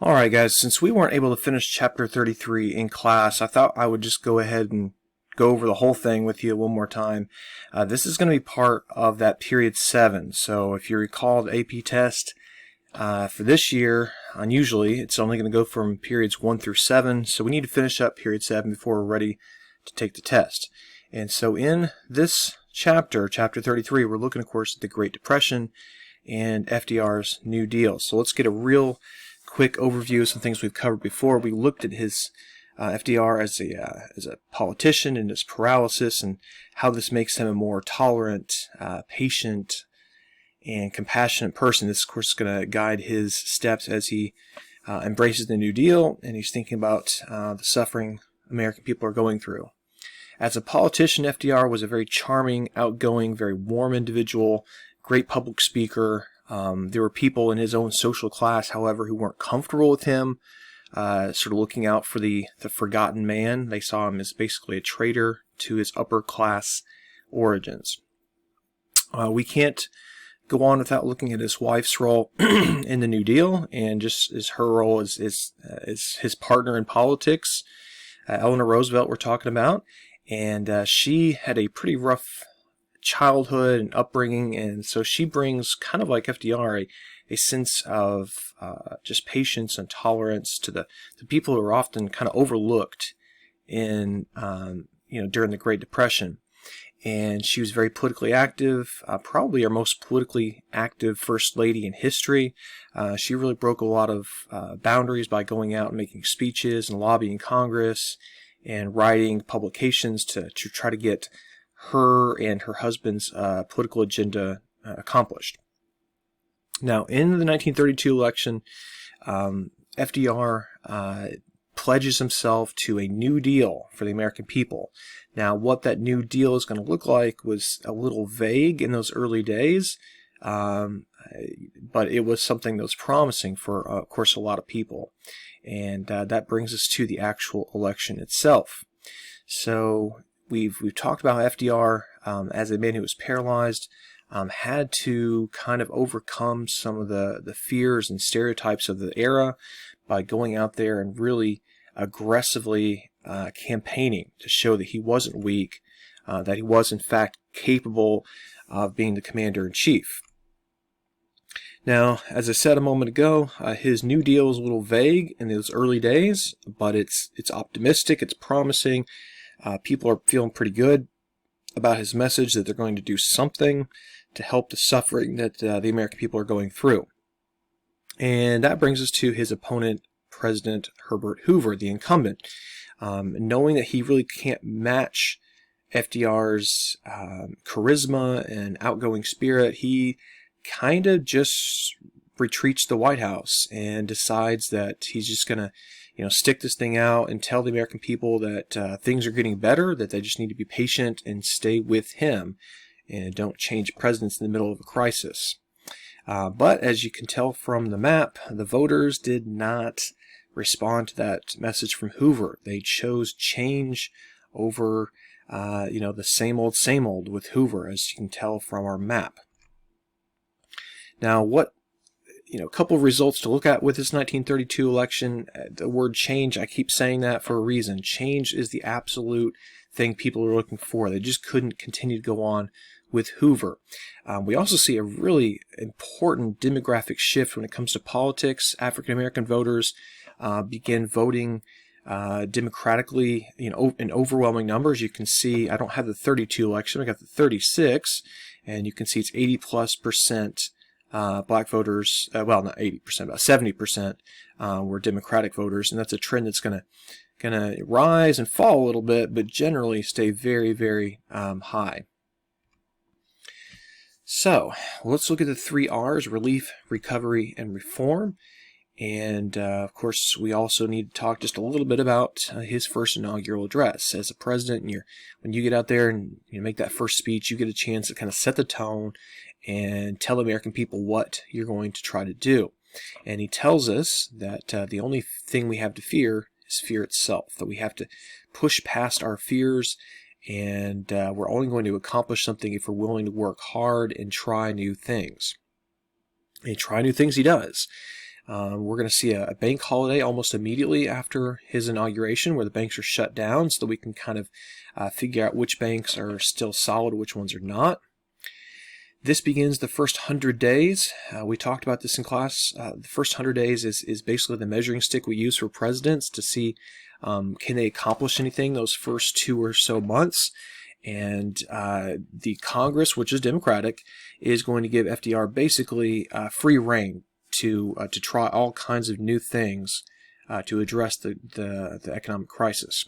Alright guys, since we weren't able to finish chapter 33 in class, I thought I would just go ahead and go over the whole thing with you one more time. This is going to be part of that period 7, so if you recall the AP test for this year, unusually, it's only going to go from periods 1 through 7, so we need to finish up period 7 before we're ready to take the test. And so in this chapter, chapter 33, we're looking of course at the Great Depression and FDR's New Deal. So let's get a real quick overview of some things we've covered before. We looked at his FDR as a politician and his paralysis and how this makes him a more tolerant, patient, and compassionate person. This, of course, is going to guide his steps as he embraces the New Deal and he's thinking about the suffering American people are going through. As a politician, FDR was a very charming, outgoing, very warm individual, great public speaker. There were people in his own social class, however, who weren't comfortable with him, sort of looking out for the forgotten man. They saw him as basically a traitor to his upper class origins. We can't go on without looking at his wife's role in the New Deal and just as her role as his partner in politics. Eleanor Roosevelt we're talking about, and she had a pretty rough childhood and upbringing, and so she brings, kind of like FDR, a sense of just patience and tolerance to the people who are often kind of overlooked in during the Great Depression. And she was very politically active, probably our most politically active first lady in history. She really broke a lot of boundaries by going out and making speeches and lobbying Congress and writing publications to try to get her and her husband's political agenda accomplished. Now, in the 1932 election, FDR pledges himself to a New Deal for the American people. Now, what that New Deal is going to look like was a little vague in those early days, but it was something that was promising for, of course, a lot of people. And that brings us to the actual election itself. So We've talked about how FDR, as a man who was paralyzed, had to kind of overcome some of the fears and stereotypes of the era by going out there and really aggressively campaigning to show that he wasn't weak, that he was in fact capable of being the commander-in-chief. Now, as I said a moment ago, his New Deal is a little vague in those early days, but it's optimistic, it's promising. People are feeling pretty good about his message that they're going to do something to help the suffering that the American people are going through. And that brings us to his opponent, President Herbert Hoover, the incumbent. Knowing that he really can't match FDR's charisma and outgoing spirit, he kind of just retreats to the White House and decides that he's just going to stick this thing out and tell the American people that things are getting better, that they just need to be patient and stay with him and don't change presidents in the middle of a crisis. But as you can tell from the map, the voters did not respond to that message from Hoover. They chose change over, the same old with Hoover, as you can tell from our map. Now, a couple of results to look at with this 1932 election. The word change, I keep saying that for a reason. Change is the absolute thing people are looking for. They just couldn't continue to go on with Hoover. We also see a really important demographic shift when it comes to politics. African American voters begin voting democratically, in overwhelming numbers. You can see, I don't have the 32 election, I got the 36, and you can see it's 80+% black voters, well, not 80%, about 70% were Democratic voters, and that's a trend that's gonna rise and fall a little bit, but generally stay very, very high. So let's look at the 3 R's: relief, recovery, and reform. And of course, we also need to talk just a little bit about his first inaugural address as a president. And when you get out there and make that first speech, you get a chance to kind of set the tone and tell the American people what you're going to try to do. And he tells us that the only thing we have to fear is fear itself, that we have to push past our fears, and we're only going to accomplish something if we're willing to work hard and try new things. And try new things he does. We're going to see a bank holiday almost immediately after his inauguration, where the banks are shut down so that we can kind of figure out which banks are still solid, which ones are not. This begins the first 100 days. We talked about this in class. The first 100 days is basically the measuring stick we use for presidents to see can they accomplish anything those first 2 or so months. And the Congress, which is Democratic, is going to give FDR basically free rein to try all kinds of new things to address the economic crisis.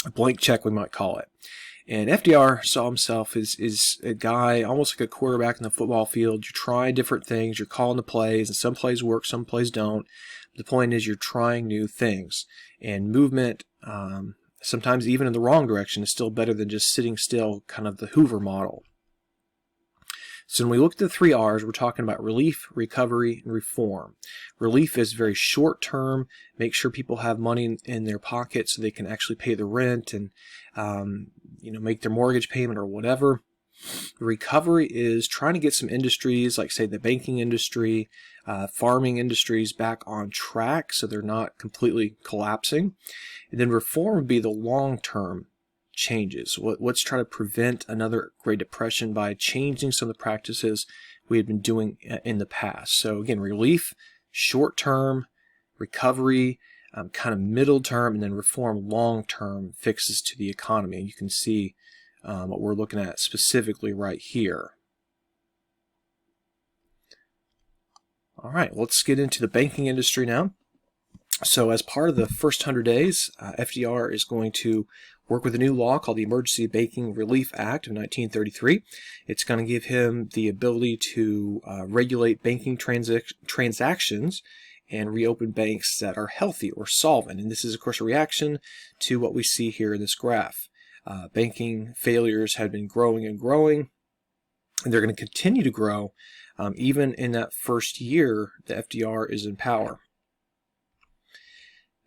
A blank check, we might call it. And FDR saw himself as a guy almost like a quarterback in the football field. You're trying different things, you're calling the plays, and some plays work, some plays don't. The point is you're trying new things. And movement, sometimes even in the wrong direction, is still better than just sitting still, kind of the Hoover model. So when we look at the 3 R's, we're talking about relief, recovery, and reform. Relief is very short term, make sure people have money in their pocket so they can actually pay the rent and make their mortgage payment or whatever. Recovery is trying to get some industries, like say the banking industry, farming industries, back on track so they're not completely collapsing. And then reform would be the long-term changes. Let's try to prevent another Great Depression by changing some of the practices we had been doing in the past. So again, relief, short-term, recovery, kind of middle term, and then reform, long-term fixes to the economy. And you can see what we're looking at specifically right here. All right, let's get into the banking industry now. So as part of the first 100 days, FDR is going to work with a new law called the Emergency Banking Relief Act of 1933. It's going to give him the ability to regulate banking transactions and reopen banks that are healthy or solvent. And this is, of course, a reaction to what we see here in this graph. Banking failures have been growing and growing, and they're going to continue to grow even in that first year that FDR is in power.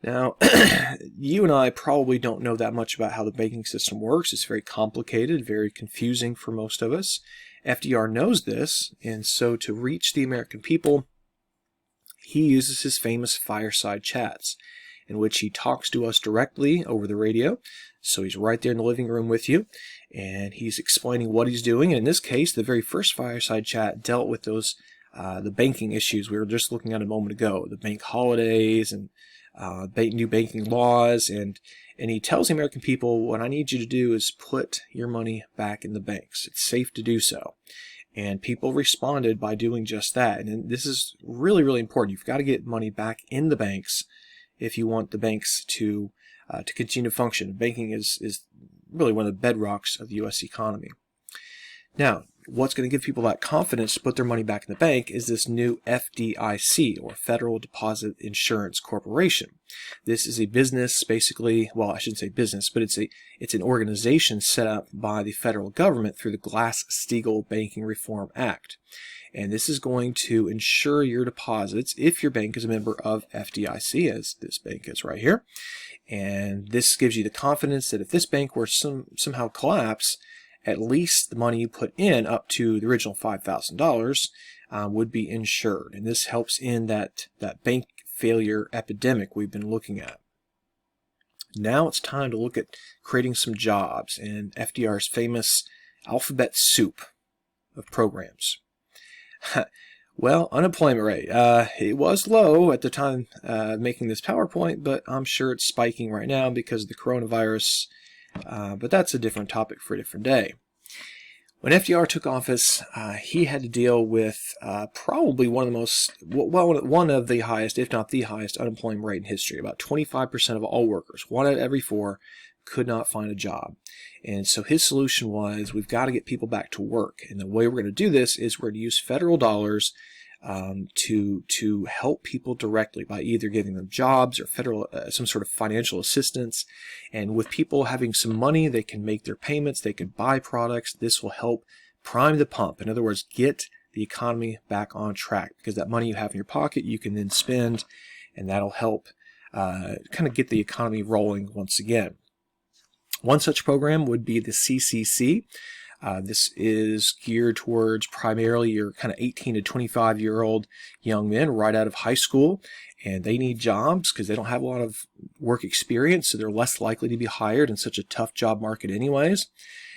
Now, you and I probably don't know that much about how the banking system works. It's very complicated, very confusing for most of us. FDR knows this, and so to reach the American people, he uses his famous Fireside Chats, in which he talks to us directly over the radio. So he's right there in the living room with you, and he's explaining what he's doing. And in this case, the very first Fireside Chat dealt with those the banking issues we were just looking at a moment ago, the bank holidays and new banking laws, and he tells the American people, what I need you to do is put your money back in the banks. It's safe to do so. And people responded by doing just that. And this is really, really important. You've got to get money back in the banks if you want the banks to continue to function. Banking is really one of the bedrocks of the U.S. economy. Now, what's going to give people that confidence to put their money back in the bank is this new FDIC, or Federal Deposit Insurance Corporation. This is a business, basically, well, I shouldn't say business, but it's an organization set up by the federal government through the Glass-Steagall Banking Reform Act. And this is going to insure your deposits if your bank is a member of FDIC, as this bank is right here. And this gives you the confidence that if this bank were somehow collapse, at least the money you put in up to the original $5,000 would be insured. And this helps in that bank failure epidemic we've been looking at. Now it's time to look at creating some jobs and FDR's famous alphabet soup of programs. Well, unemployment rate. It was low at the time making this PowerPoint, but I'm sure it's spiking right now because of the coronavirus. But that's a different topic for a different day. When FDR took office, he had to deal with probably one of the highest, if not the highest, unemployment rate in history. About 25% of all workers, 1 out of every 4, could not find a job. And so his solution was, we've got to get people back to work. And the way we're going to do this is we're going to use federal dollars to help people directly by either giving them jobs or federal some sort of financial assistance. And with people having some money, they can make their payments, they can buy products. This will help prime the pump. In other words, get the economy back on track, because that money you have in your pocket you can then spend, and that'll help kind of get the economy rolling once again. One such program would be the CCC. This is geared towards primarily your kind of 18 to 25-year-old young men right out of high school, and they need jobs because they don't have a lot of work experience, so they're less likely to be hired in such a tough job market anyways.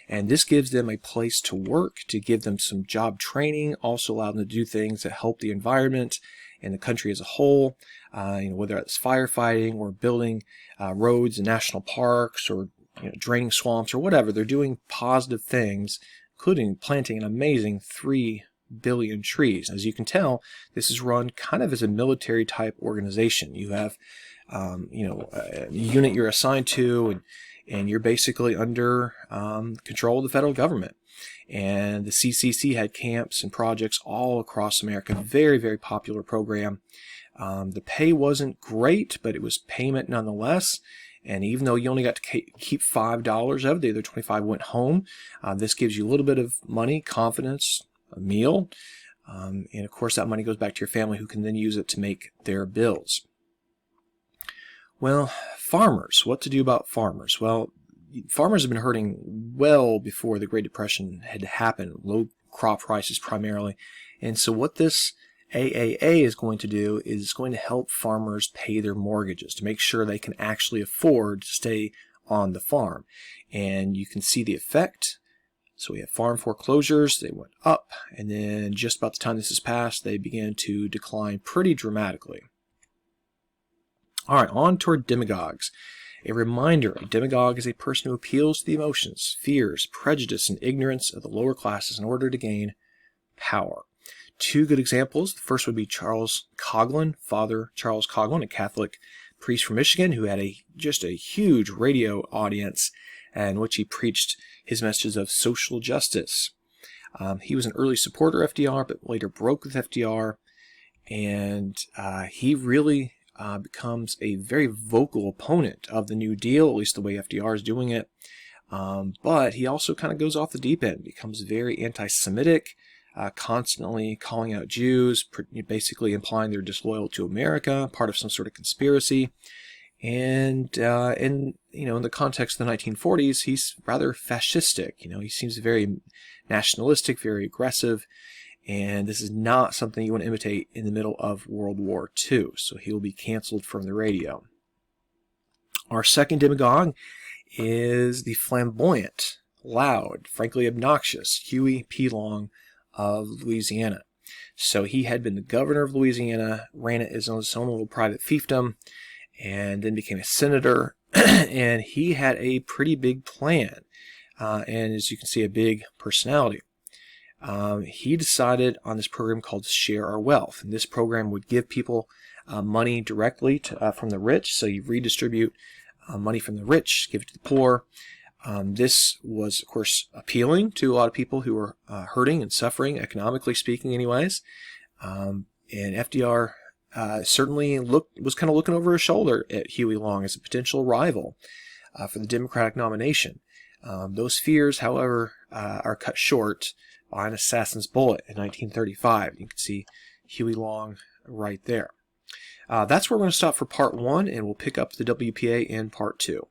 And this gives them a place to work, to give them some job training, also allow them to do things that help the environment and the country as a whole, whether it's firefighting or building roads and national parks, or draining swamps or whatever. They're doing positive things, including planting an amazing 3 billion trees. As you can tell, this is run kind of as a military type organization. You have a unit you're assigned to, and you're basically under control of the federal government. And the CCC had camps and projects all across America. Very, very popular program. The pay wasn't great, but it was payment nonetheless. And even though you only got to keep $5 of it, the other 25 went home. This gives you a little bit of money, confidence, a meal. And of course, that money goes back to your family, who can then use it to make their bills. Well, farmers. What to do about farmers? Well, farmers have been hurting well before the Great Depression had happened, low crop prices primarily. And so what this AAA is going to do is going to help farmers pay their mortgages to make sure they can actually afford to stay on the farm. And you can see the effect. So we have farm foreclosures. They went up, and then just about the time this is passed, they began to decline pretty dramatically. All right, on toward demagogues. A reminder, a demagogue is a person who appeals to the emotions, fears, prejudice, and ignorance of the lower classes in order to gain power. Two good examples. The first would be Charles Coughlin, Father Charles Coughlin, a Catholic priest from Michigan who had just a huge radio audience in which he preached his messages of social justice. He was an early supporter of FDR, but later broke with FDR, and he really becomes a very vocal opponent of the New Deal, at least the way FDR is doing it. But he also kind of goes off the deep end, becomes very anti-Semitic, constantly calling out Jews, basically implying they're disloyal to America, part of some sort of conspiracy. And in the context of the 1940s, he's rather fascistic. He seems very nationalistic, very aggressive. And this is not something you want to imitate in the middle of World War II. So he will be canceled from the radio. Our second demagogue is the flamboyant, loud, frankly obnoxious Huey P. Long of Louisiana. So he had been the governor of Louisiana, ran it as his own little private fiefdom, and then became a senator. And he had a pretty big plan. And as you can see, a big personality. He decided on this program called Share Our Wealth. And this program would give people money directly from the rich. So you redistribute money from the rich, give it to the poor. This was, of course, appealing to a lot of people who were hurting and suffering, economically speaking anyways. And FDR certainly was kind of looking over his shoulder at Huey Long as a potential rival for the Democratic nomination. Those fears, however, are cut short by an assassin's bullet in 1935. You can see Huey Long right there. That's where we're going to stop for part 1, and we'll pick up the WPA in part 2.